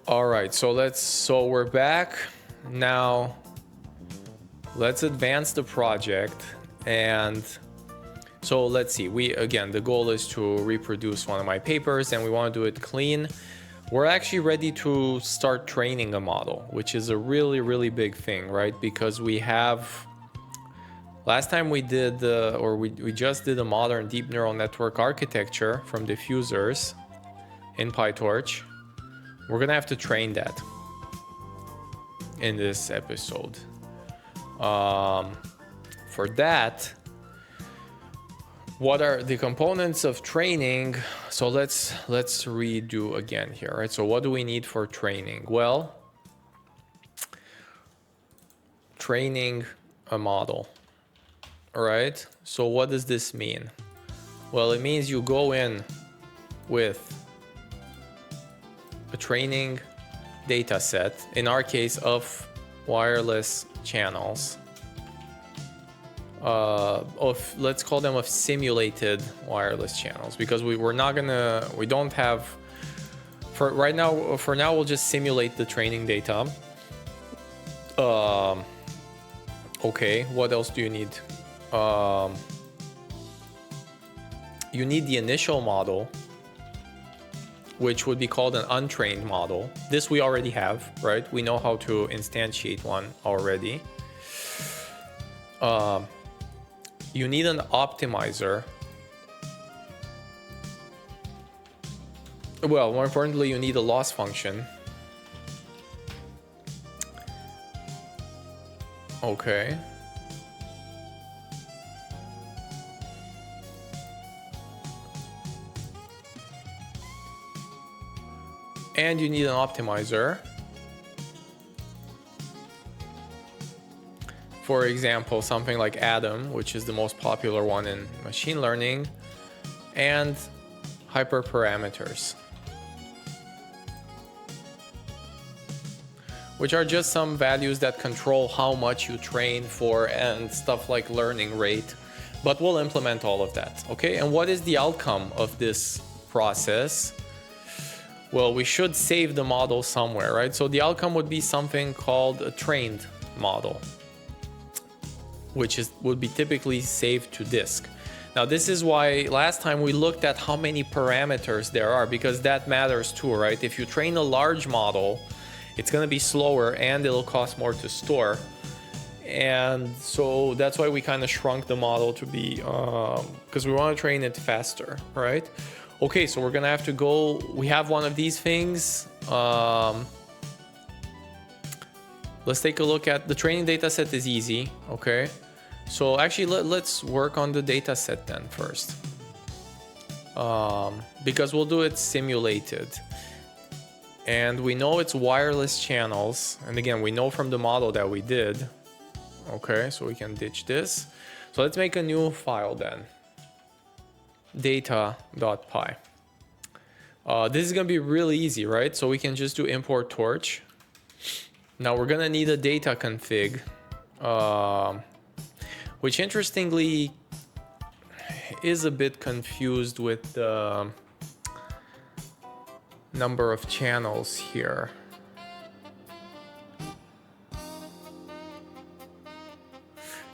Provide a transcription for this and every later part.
All right, so we're back now. Let's advance the project. And so let's see, the goal is to reproduce one of my papers, and we want to do it clean. We're actually ready to start training a model, which is a really, really big thing, right? Because we have, last time we did, we just did a modern deep neural network architecture from diffusers in PyTorch. We're gonna have to train that in this episode. For that, what are the components of training? So let's redo again here, right? So what do we need for training? Well, training a model, all right? So what does this mean? Well, it means you go in with a training data set, in our case of wireless channels, let's call them of simulated wireless channels, because we don't have, for now we'll just simulate the training data. Okay, what else do you need? You need the initial model, which would be called an untrained model. This we already have, right? We know how to instantiate one already. You need an optimizer. Well, more importantly, you need a loss function. Okay. And you need an optimizer. For example, something like Atom, which is the most popular one in machine learning, and hyperparameters, which are just some values that control how much you train for and stuff like learning rate. But we'll implement all of that, okay? And what is the outcome of this process? Well, we should save the model somewhere, right? So the outcome would be something called a trained model, which would be typically saved to disk. Now, this is why last time we looked at how many parameters there are, because that matters too, right? If you train a large model, it's going to be slower and it'll cost more to store. And so that's why we kind of shrunk the model to be, because we want to train it faster, right? Okay, so we're going to have to go, we have one of these things. Let's take a look at the training data set. Is easy, okay? So actually let's work on the data set then first, because we'll do it simulated. And we know it's wireless channels. And again, we know from the model that we did. Okay, so we can ditch this. So let's make a new file then. Data.py. This is gonna be really easy, right? So we can just do import torch. Now we're gonna need a data config, which interestingly is a bit confused with the number of channels here.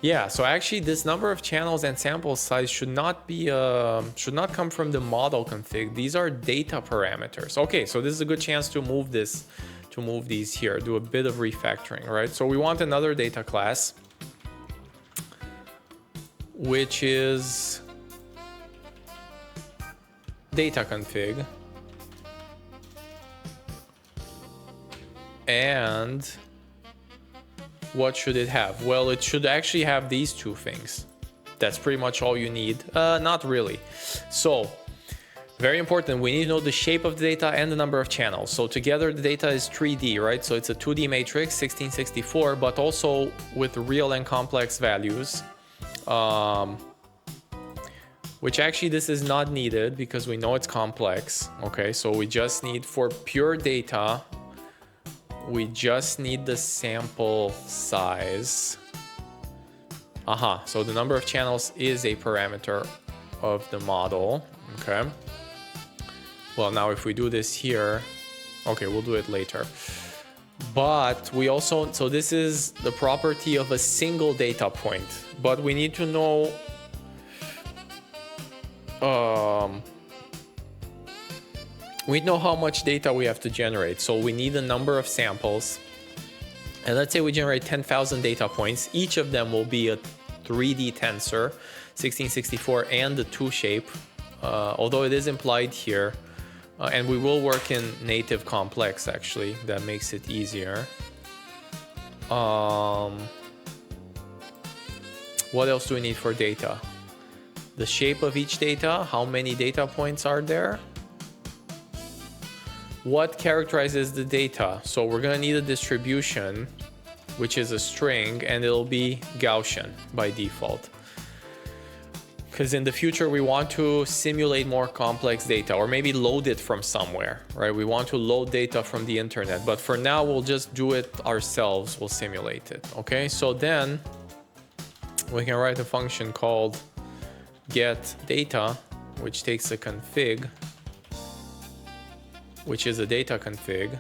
Yeah, so actually this number of channels and sample size should not come from the model config. These are data parameters. Okay, so this is a good chance to move these here, do a bit of refactoring, right? So we want another data class, which is data config. And what should it have? Well, it should actually have these two things. That's pretty much all you need. Not really. So, very important, we need to know the shape of the data and the number of channels. So together the data is 3D, right? So it's a 2D matrix, 1664, but also with real and complex values. Which actually this is not needed because we know it's complex. Okay, so we just need, for pure data, we just need the sample size. So the number of channels is a parameter of the model. Okay. Well, now if we do this here, Okay, we'll do it later. But we also, so this is the property of a single data point, but we need to know we know how much data we have to generate. So we need a number of samples. And let's say we generate 10,000 data points. Each of them will be a 3D tensor, 1664, and the 2 shape, although it is implied here. And we will work in native complex, actually. That makes it easier. What else do we need for data? The shape of each data, how many data points are there? What characterizes the data? So we're gonna need a distribution, which is a string, and it'll be Gaussian by default. Because in the future, we want to simulate more complex data, or maybe load it from somewhere, right? We want to load data from the internet, but for now, we'll just do it ourselves. We'll simulate it, okay? So then we can write a function called getData, which takes a config, which is a data config.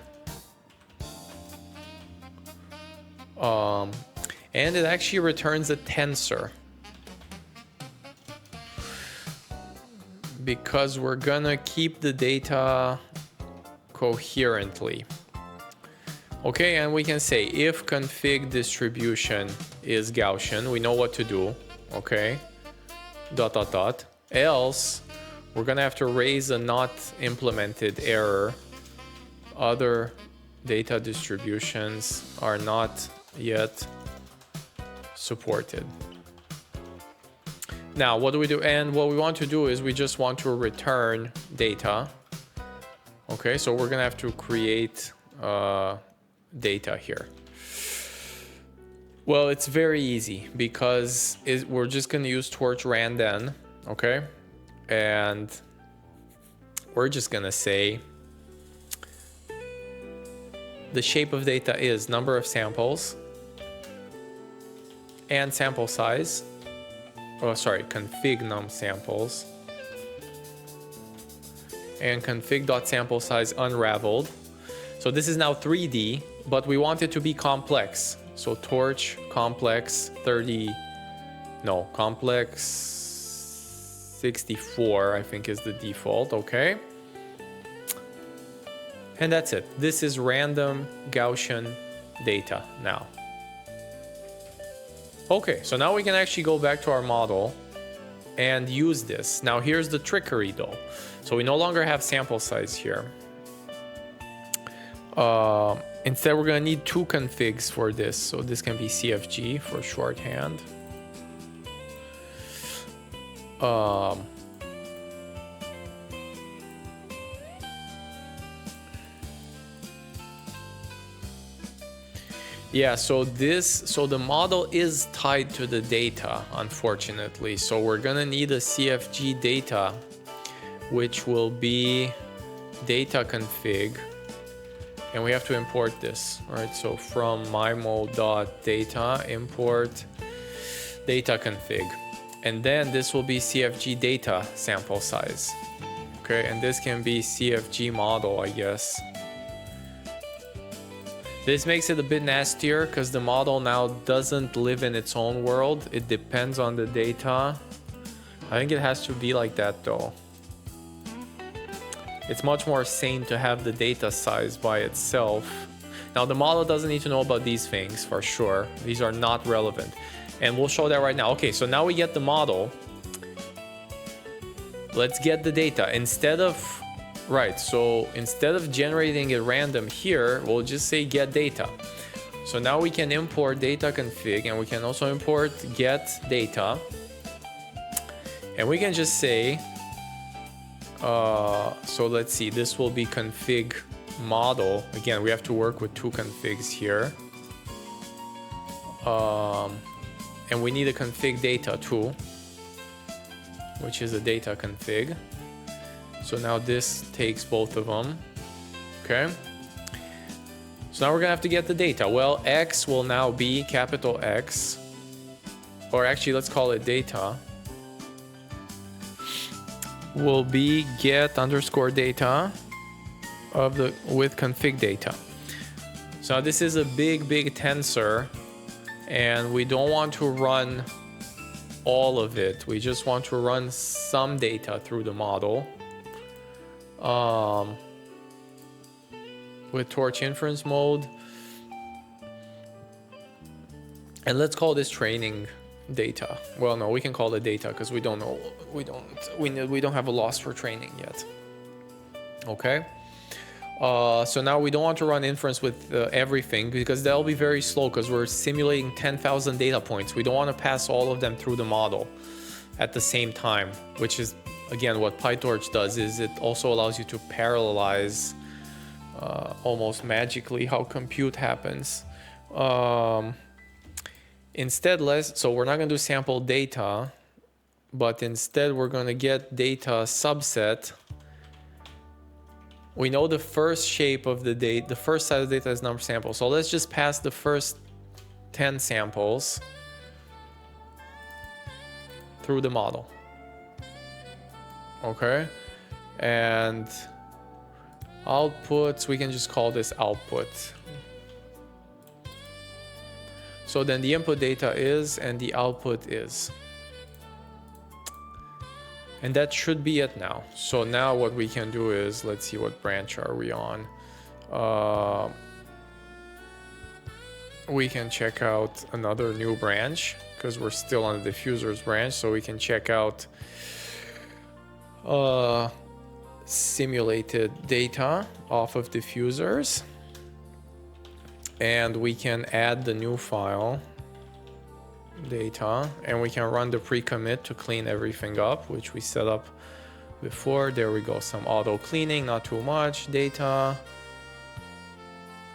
And it actually returns a tensor, because we're gonna keep the data coherently. Okay, and we can say if config distribution is Gaussian, we know what to do, okay? ... Else, we're gonna have to raise a not implemented error. Other data distributions are not yet supported. Now, what do we do? And what we want to do is we just want to return data. Okay, so we're gonna have to create data here. Well, it's very easy because we're just gonna use torch random, okay? And we're just gonna say the shape of data is number of samples and sample size. Oh, sorry, config num samples and config.sample size unraveled. So this is now 3D, but we want it to be complex. So torch complex 30, no, complex 64, I think is the default, okay? And that's it. This is random Gaussian data now. Okay, so now we can actually go back to our model and use this. Now here's the trickery though. So we no longer have sample size here. Instead, we're gonna need 2 configs for this. So this can be CFG for shorthand. Yeah, so the model is tied to the data, unfortunately. So we're gonna need a CFG data, which will be data config, and we have to import this, all right? So from MIMO.data import data config, and then this will be CFG data sample size, okay? And this can be CFG model, I guess. This makes it a bit nastier because the model now doesn't live in its own world. It depends on the data. I think it has to be like that though. It's much more sane to have the data size by itself. Now the model doesn't need to know about these things for sure. These are not relevant. And we'll show that right now. Okay, so now we get the model. Let's get the data. Instead of generating it random here, we'll just say get data. So now we can import data config, and we can also import get data. And we can just say, so let's see, this will be config model. Again, we have to work with 2 configs here. And we need a config data too, which is a data config. So now this takes both of them, okay? So now we're gonna have to get the data. Well, X will now be capital X, or actually let's call it data, will be get underscore data, with config data. So this is a big tensor, and we don't want to run all of it. We just want to run some data through the model. With Torch inference mode. And let's call this training data. Well, no, we can call it data because we don't know. We don't have a loss for training yet. Okay. So now we don't want to run inference with everything because that'll be very slow because we're simulating 10,000 data points. We don't want to pass all of them through the model at the same time, which is again what PyTorch does. Is it also allows you to parallelize almost magically how compute happens. Instead, so we're not going to do sample data, but instead we're going to get data subset. We know the first shape of the data, the first size of data is number sample. So let's just pass the first 10 samples through the model. Okay. And outputs, we can just call this output. So then the input data is, and the output is. And that should be it now. So now what we can do is, let's see, what branch are we on? We can check out another new branch because we're still on the diffusers branch. So we can check out simulated data off of diffusers. And we can add the new file data, and we can run the pre-commit to clean everything up, which we set up before. There we go, some auto cleaning, not too much data.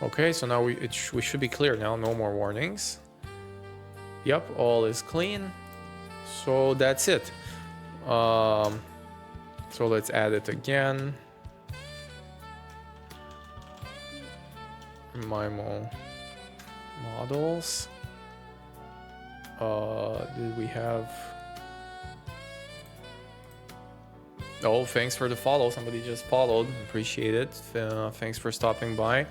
Okay, so now we should be clear now, no more warnings. Yep, all is clean. So that's it. So let's add it again. MIMO models. Did we have... Oh, thanks for the follow. Somebody just followed. Appreciate it. Thanks for stopping by.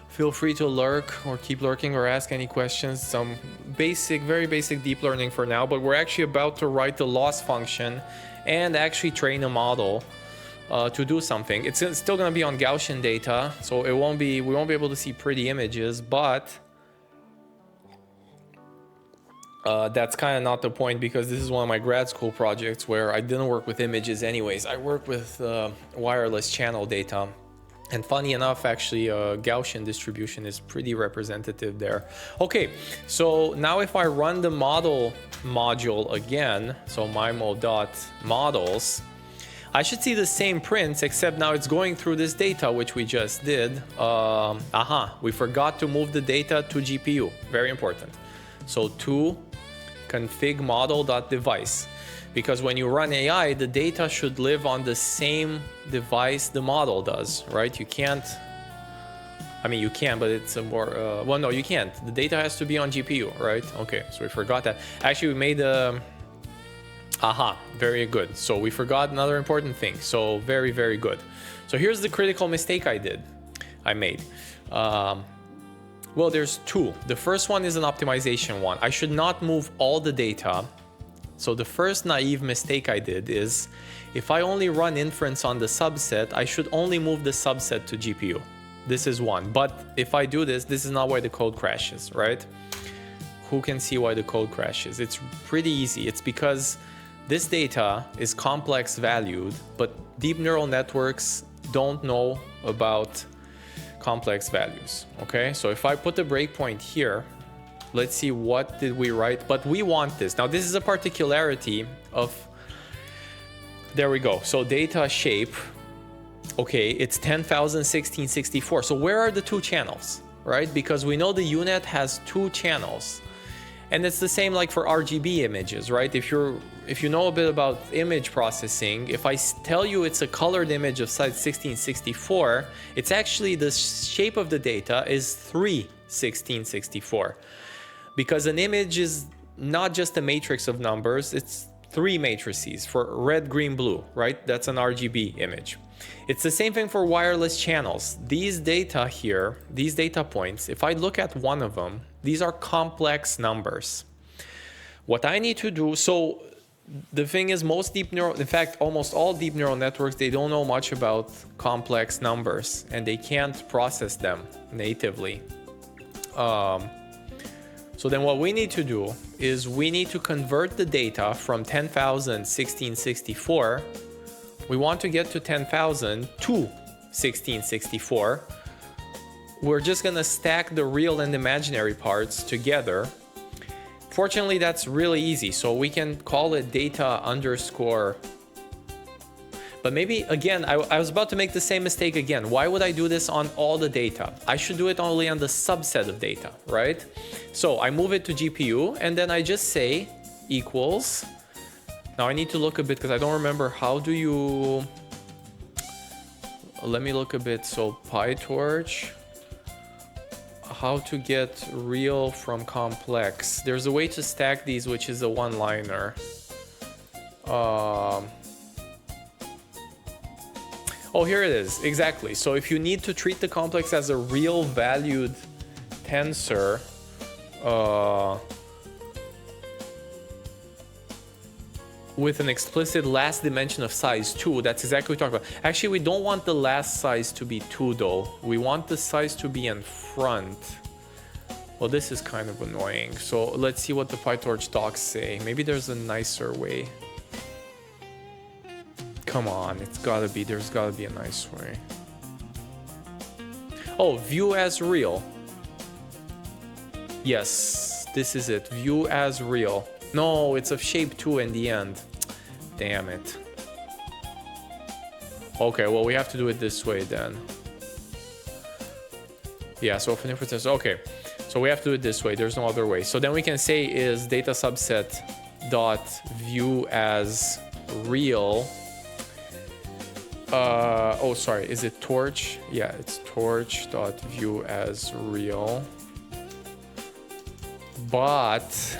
Feel free to lurk or keep lurking or ask any questions. Some basic, very basic deep learning for now, but we're actually about to write the loss function and actually train a model to do something. It's still going to be on Gaussian data, so we won't be able to see pretty images, but that's kind of not the point because this is one of my grad school projects where I didn't work with images anyways. I work with wireless channel data. And funny enough, actually, Gaussian distribution is pretty representative there. Okay, so now if I run the model module again, so MIMO.models, I should see the same prints, except now it's going through this data, which we just did. We forgot to move the data to GPU. Very important. So to config model.device. Because when you run AI, the data should live on the same device the model does, right? You can't, I mean, you can, but it's a more, well, no, you can't. The data has to be on GPU, right? Okay, so we forgot that. Actually, we made a, very good. So we forgot another important thing. So very, very good. So here's the critical mistake I made. Well, there's two. The first one is an optimization one. I should not move all the data. So the first naive mistake I did is if I only run inference on the subset, I should only move the subset to GPU. This is one. But if I do this, this is not why the code crashes, right? Who can see why the code crashes? It's pretty easy. It's because this data is complex valued, but deep neural networks don't know about complex values, okay? So if I put the breakpoint here, let's see what did we write, but we want this. Now this is a particularity of, there we go. So data shape, okay, it's 10,01664. So where are the two channels, right? Because we know the UNet has two channels. And it's the same like for RGB images, right? If you know a bit about image processing, if I tell you it's a colored image of size 1664, it's actually the shape of the data is 31664. Because an image is not just a matrix of numbers, it's three matrices for red, green, blue, right? That's an RGB image. It's the same thing for wireless channels. These data here, these data points, if I look at one of them, these are complex numbers. What I need to do, so the thing is, most deep neural, in fact, almost all deep neural networks, they don't know much about complex numbers and they can't process them natively. So then what we need to do is we need to convert the data from 10,000 1664. We want to get to 10,000 to 1664. We're just gonna stack the real and imaginary parts together. Fortunately, that's really easy. So we can call it data underscore. But maybe, again, I was about to make the same mistake again. Why would I do this on all the data? I should do it only on the subset of data, right? So I move it to GPU and then I just say equals. Now I need to look a bit because I don't remember how do you... Let me look a bit. So PyTorch, how to get real from complex. There's a way to stack these, which is a one-liner. Oh, here it is. Exactly. So if you need to treat the complex as a real valued tensor, with an explicit last dimension of size 2, that's exactly what we talked about. Actually, we don't want the last size to be 2 though. We want the size to be in front. Well, this is kind of annoying. So let's see what the PyTorch docs say. Maybe there's a nicer way. Come on, there's gotta be a nice way. Oh, view as real. Yes, this is it. View as real. No, it's of shape 2 in the end. Damn it. Okay, well, we have to do it this way then. Yeah, so for inference, okay. So we have to do it this way. There's no other way. So then we can say is data subset dot view as real. Oh, sorry, is it torch? Yeah, it's torch dot view as real. But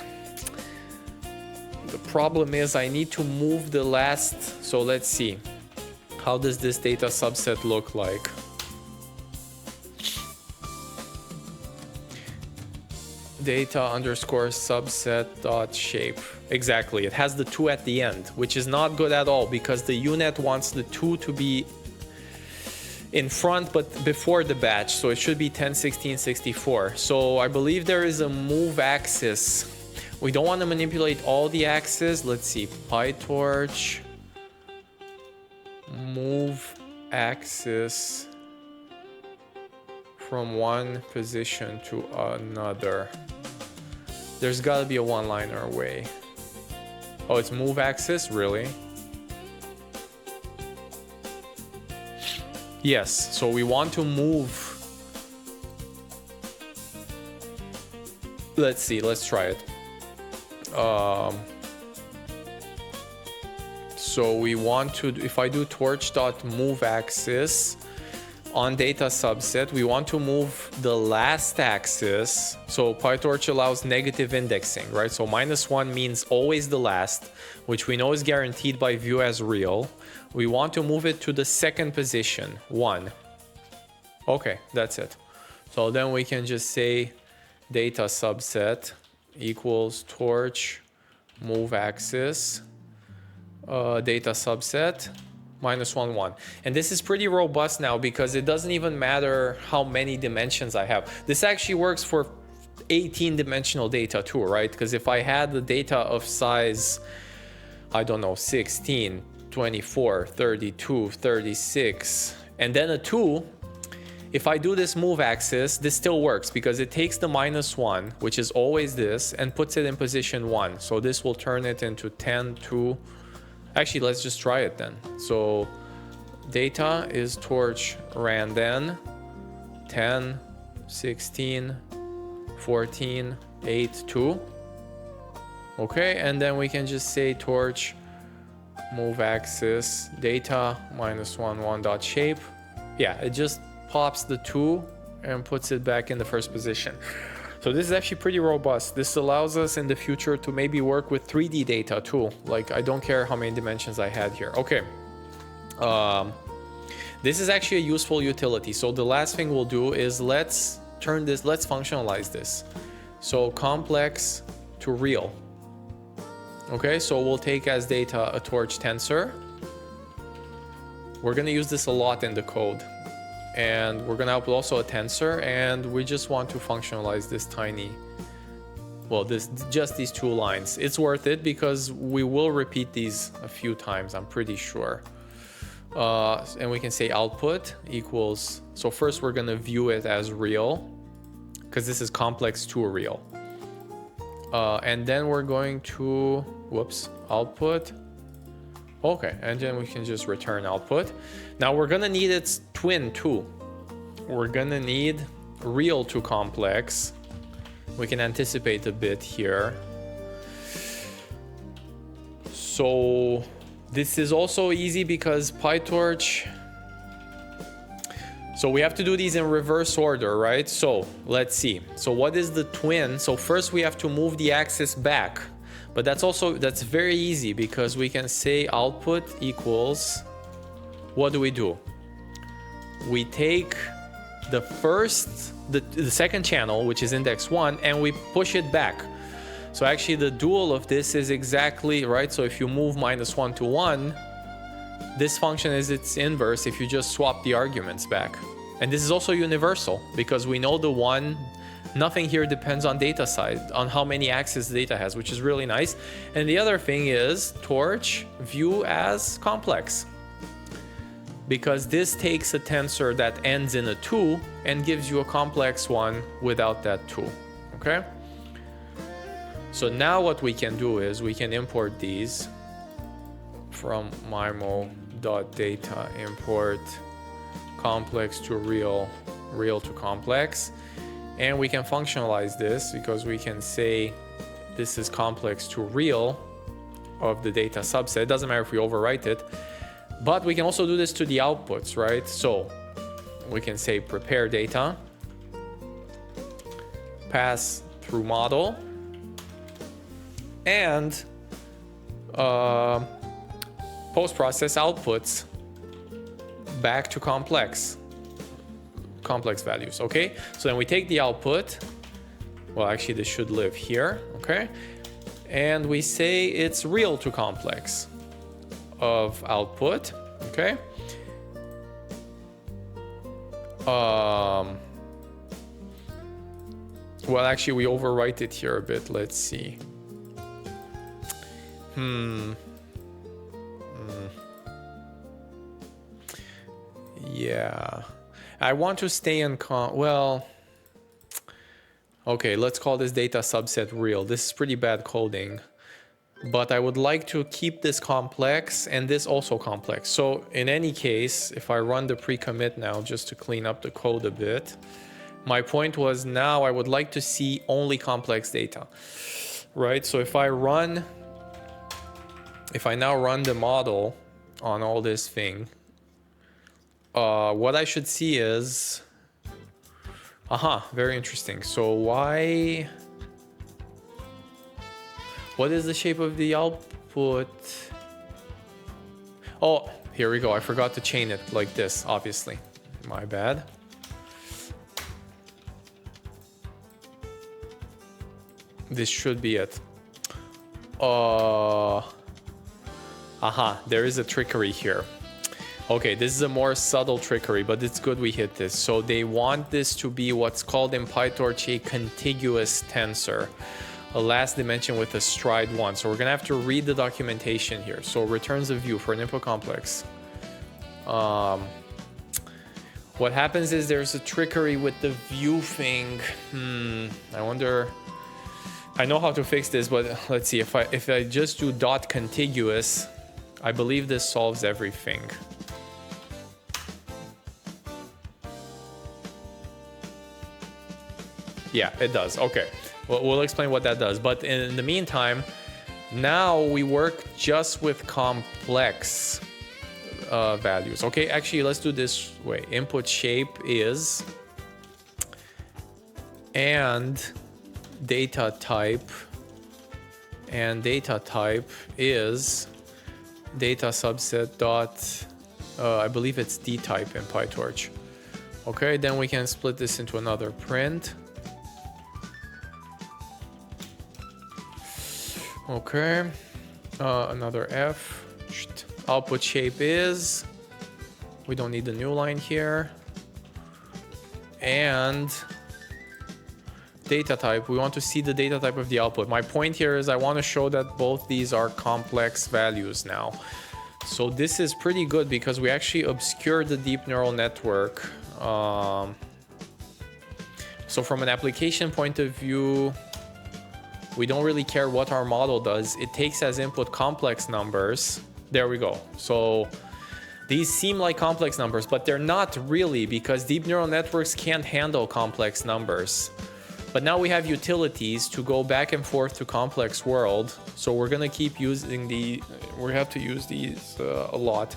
the problem is I need to move the last. So let's see. How does this data subset look like? Data underscore subset dot shape. Exactly, it has the 2 at the end, which is not good at all because the UNet wants the 2 to be in front but before the batch, so it should be 10 16 64. So I believe there is a move axis. We don't want to manipulate all the axes. Let's see, PyTorch move axis from one position to another. There's got to be a one-liner way. Oh, it's move axis, really? Yes, so we want to move. Let's see, let's try it. So we want to, if I do torch.move axis on data subset, we want to move the last axis. So PyTorch allows negative indexing, right? So -1 means always the last, which we know is guaranteed by view as real. We want to move it to the second position, 1. Okay, that's it. So then we can just say data subset equals torch move axis data subset -1 1. And this is pretty robust now because it doesn't even matter how many dimensions I have. This actually works for 18-dimensional data too, right? Because if I had the data of size, I don't know, 16, 24, 32, 36, and then a 2, if I do this move axis, this still works because it takes the -1, which is always this, and puts it in position 1. So this will turn it into 10, 2. Actually, let's just try it then. So data is torch random 10, 16, 14, 8, 2. Okay, and then we can just say torch move axis data -1 1 dot shape. Yeah, it just pops the 2 and puts it back in the first position. So this is actually pretty robust. This allows us in the future to maybe work with 3D data too. Like, I don't care how many dimensions I had here. Okay. This is actually a useful utility. So the last thing we'll do is let's functionalize this. So complex to real. Okay, so we'll take as data a torch tensor. We're gonna use this a lot in the code. And we're gonna output also a tensor, and we just want to functionalize this tiny, well, just these 2 lines. It's worth it because we will repeat these a few times, I'm pretty sure. And we can say output equals, so first we're gonna view it as real, because this is complex to real. And then we're going to, output. Okay, and then we can just return output. Now we're gonna need its twin too. We're gonna need real to complex. We can anticipate a bit here. So this is also easy because PyTorch. So we have to do these in reverse order, right? So let's see. So what is the twin? So first we have to move the axis back. But that's very easy because we can say output equals, what do? We take the second channel, which is index 1, and we push it back. So actually the dual of this is exactly, right? So if you move -1 to 1, this function is its inverse if you just swap the arguments back. And this is also universal because we know the one, nothing here depends on data size, on how many axes the data has, which is really nice. And the other thing is torch view as complex, because this takes a tensor that ends in a 2 and gives you a complex one without that 2. Okay? So now what we can do is we can import these from MIMO.data, import complex to real, real to complex. And we can functionalize this because we can say this is complex to real of the data subset. It doesn't matter if we overwrite it, but we can also do this to the outputs, right? So we can say prepare data, pass through model, and post-process outputs back to complex values. Okay, so then we take the output, well actually this should live here, okay, and we say it's real to complex of output. Okay, well actually we overwrite it here a bit. Let's see. Yeah, I want to stay in well, okay, let's call this data subset real. This is pretty bad coding, but I would like to keep this complex and this also complex. So in any case, if I run the pre-commit now just to clean up the code a bit, my point was now I would like to see only complex data, right? So if I now run the model on all this thing, what I should see is, very interesting. So what is the shape of the output? Oh, here we go. I forgot to chain it like this, obviously. My bad. This should be it. There is a trickery here. Okay, this is a more subtle trickery, but it's good we hit this. So they want this to be what's called in PyTorch a contiguous tensor, a last dimension with a stride 1. So we're gonna have to read the documentation here. So returns a view for an input complex. What happens is there's a trickery with the view thing. I wonder, I know how to fix this, but let's see. If I just do dot contiguous, I believe this solves everything. Yeah, it does. Okay, well, we'll explain what that does. But in the meantime, now we work just with complex values. Okay, actually, let's do this way. Input shape is, and data type is data subset dot I believe it's D type in PyTorch. Okay, then we can split this into another print. Okay, another F. Output shape is, we don't need the new line here. And data type, we want to see the data type of the output. My point here is I want to show that both these are complex values now. So this is pretty good because we actually obscure the deep neural network. So from an application point of view, we don't really care what our model does. It takes as input complex numbers. There we go. So these seem like complex numbers, but they're not really, because deep neural networks can't handle complex numbers. But now we have utilities to go back and forth to complex world. So we're gonna keep using we have to use these a lot.